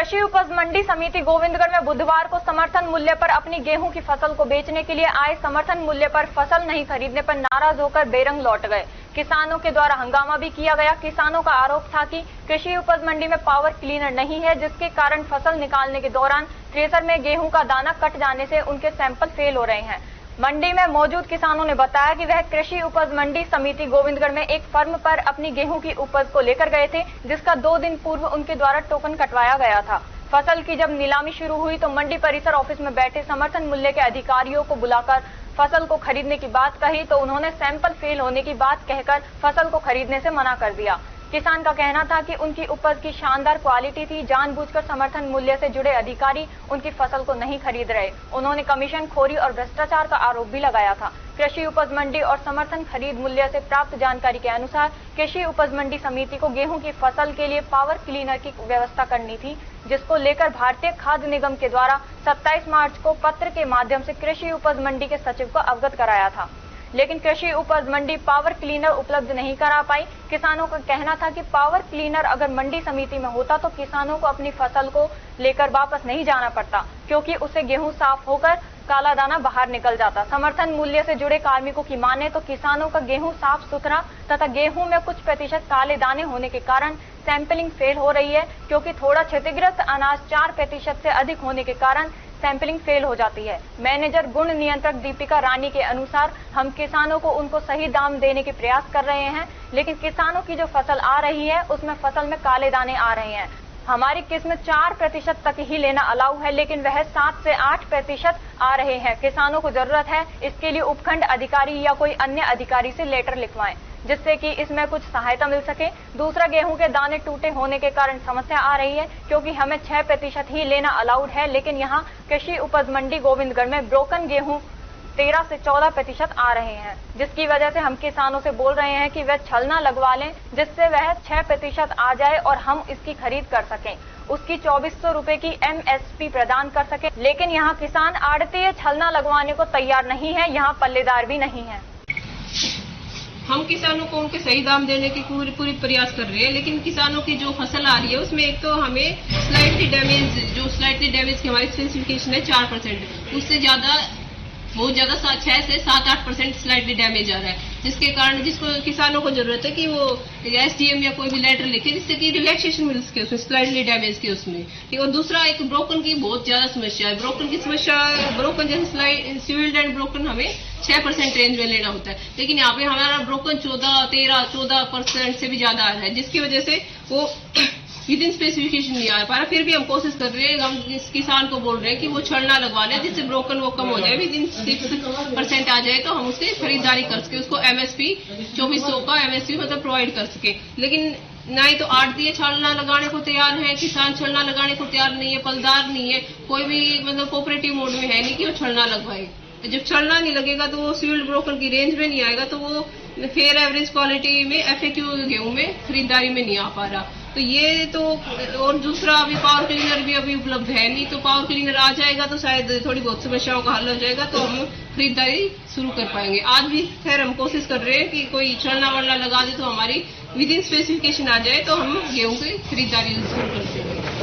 कृषि उपज मंडी समिति गोविंदगढ़ में बुधवार को समर्थन मूल्य पर अपनी गेहूं की फसल को बेचने के लिए आए समर्थन मूल्य पर फसल नहीं खरीदने पर नाराज होकर बेरंग लौट गए। किसानों के द्वारा हंगामा भी किया गया। किसानों का आरोप था कि कृषि उपज मंडी में पावर क्लीनर नहीं है, जिसके कारण फसल निकालने के दौरान थ्रेसर में गेहूं का दाना कट जाने से उनके सैंपल फेल हो रहे हैं। मंडी में मौजूद किसानों ने बताया कि वह कृषि उपज मंडी समिति गोविंदगढ़ में एक फर्म पर अपनी गेहूं की उपज को लेकर गए थे, जिसका 2 दिन पूर्व उनके द्वारा टोकन कटवाया गया था। फसल की जब नीलामी शुरू हुई तो मंडी परिसर ऑफिस में बैठे समर्थन मूल्य के अधिकारियों को बुलाकर फसल को खरीदने की बात कही तो उन्होंने सैंपल फेल होने की बात कहकर फसल को खरीदने से मना कर दिया। किसान का कहना था कि उनकी उपज की शानदार क्वालिटी थी, जानबूझकर समर्थन मूल्य से जुड़े अधिकारी उनकी फसल को नहीं खरीद रहे। उन्होंने कमीशन खोरी और भ्रष्टाचार का आरोप भी लगाया था। कृषि उपज मंडी और समर्थन खरीद मूल्य से प्राप्त जानकारी के अनुसार कृषि उपज मंडी समिति को गेहूं की फसल के लिए पावर क्लीनर की व्यवस्था करनी थी, जिसको लेकर भारतीय खाद्य निगम के द्वारा 27 मार्च को पत्र के माध्यम से कृषि उपज मंडी के सचिव को अवगत कराया था, लेकिन कृषि उपज मंडी पावर क्लीनर उपलब्ध नहीं करा पाई। किसानों का कहना था कि पावर क्लीनर अगर मंडी समिति में होता तो किसानों को अपनी फसल को लेकर वापस नहीं जाना पड़ता, क्योंकि उससे गेहूं साफ होकर काला दाना बाहर निकल जाता। समर्थन मूल्य से जुड़े कार्मिकों की माने तो किसानों का गेहूं साफ सुथरा तथा गेहूं में कुछ प्रतिशत काले दाने होने के कारण सैंपलिंग फेल हो रही है, क्योंकि थोड़ा क्षतिग्रस्त अनाज 4% से अधिक होने के कारण सैंपलिंग फेल हो जाती है। मैनेजर गुण नियंत्रक दीपिका रानी के अनुसार हम किसानों को उनको सही दाम देने के प्रयास कर रहे हैं, लेकिन किसानों की जो फसल आ रही है उसमें फसल में काले दाने आ रहे हैं। हमारी किस्म 4% तक ही लेना अलाउ है, लेकिन वह 7 से 8% आ रहे हैं। किसानों को जरूरत है इसके लिए उपखंड अधिकारी या कोई अन्य अधिकारी से लेटर लिखवाएं, जिससे कि इसमें कुछ सहायता मिल सके। दूसरा, गेहूं के दाने टूटे होने के कारण समस्या आ रही है, क्योंकि हमें 6% ही लेना अलाउड है, लेकिन यहां कृषि उपज मंडी गोविंदगढ़ में ब्रोकन गेहूं 13 से 14% आ रहे हैं, जिसकी वजह से हम किसानों से बोल रहे हैं कि वह छलना लगवा लें, जिससे वह 6% आ जाए और हम इसकी खरीद कर सकें, उसकी 2400 रुपए की MSP प्रदान कर सके। लेकिन यहाँ किसान आड़तीय छलना लगवाने को तैयार नहीं है, यहाँ पल्लेदार भी नहीं है। हम किसानों को उनके सही दाम देने की पूरी प्रयास कर रहे हैं, लेकिन किसानों की जो फसल आ रही है उसमें एक तो हमें स्लाइटली डैमेज की हमारी स्पेसिफिकेशन है 4%, उससे ज्यादा बहुत ज्यादा 6 से 7-8% स्लाइटली डैमेज आ रहा है, जिसके कारण जिसको किसानों को जरूरत है कि वो SDM या कोई भी लेटर लिखे जिससे कि रिलैक्सेशन मिल सके उसमें स्लाइटली डैमेज की उसमें। और दूसरा, एक ब्रोकन की बहुत ज्यादा समस्या है। ब्रोकन की समस्या, ब्रोकन जैसे सिविल्ड एंड ब्रोकन हमें 6% रेंज में लेना होता है, लेकिन यहाँ पे हमारा ब्रोकन 14% से भी ज्यादा आ रहा है, जिसकी वजह से वो विद इन स्पेसिफिकेशन नहीं आ पा रहा। फिर भी हम कोशिश कर रहे हैं, हम इस किसान को बोल रहे हैं कि वो छलना लगवा ले, जिससे ब्रोकन वो कम हो जाए, विद इन 6% आ जाए तो हम उससे खरीदारी कर सके, उसको MSP 2400 का MSP मतलब प्रोवाइड कर सके। लेकिन नहीं तो आड़तीय छलना लगाने को तैयार है, किसान छलना लगाने को तैयार नहीं है, पलदार नहीं है, कोई भी मतलब कोऑपरेटिव मोड में है नहीं कि वो छलना लगवाए। जब छलना नहीं लगेगा तो वो सिविल ब्रोकर की रेंज में नहीं आएगा, तो वो फेयर एवरेज क्वालिटी में FAQ गेहूं में खरीदारी में नहीं आ पा रहा। तो ये तो, और दूसरा अभी पावर क्लीनर भी अभी उपलब्ध है नहीं, तो पावर क्लीनर आ जाएगा तो शायद थोड़ी बहुत समस्याओं का हल हो जाएगा, तो हम खरीदारी शुरू कर पाएंगे। आज भी खैर हम कोशिश कर रहे हैं कि कोई छलना वलना लगा दे तो हमारी विद इन स्पेसिफिकेशन आ जाए तो हम गेहूं की खरीदारी शुरू कर देंगे।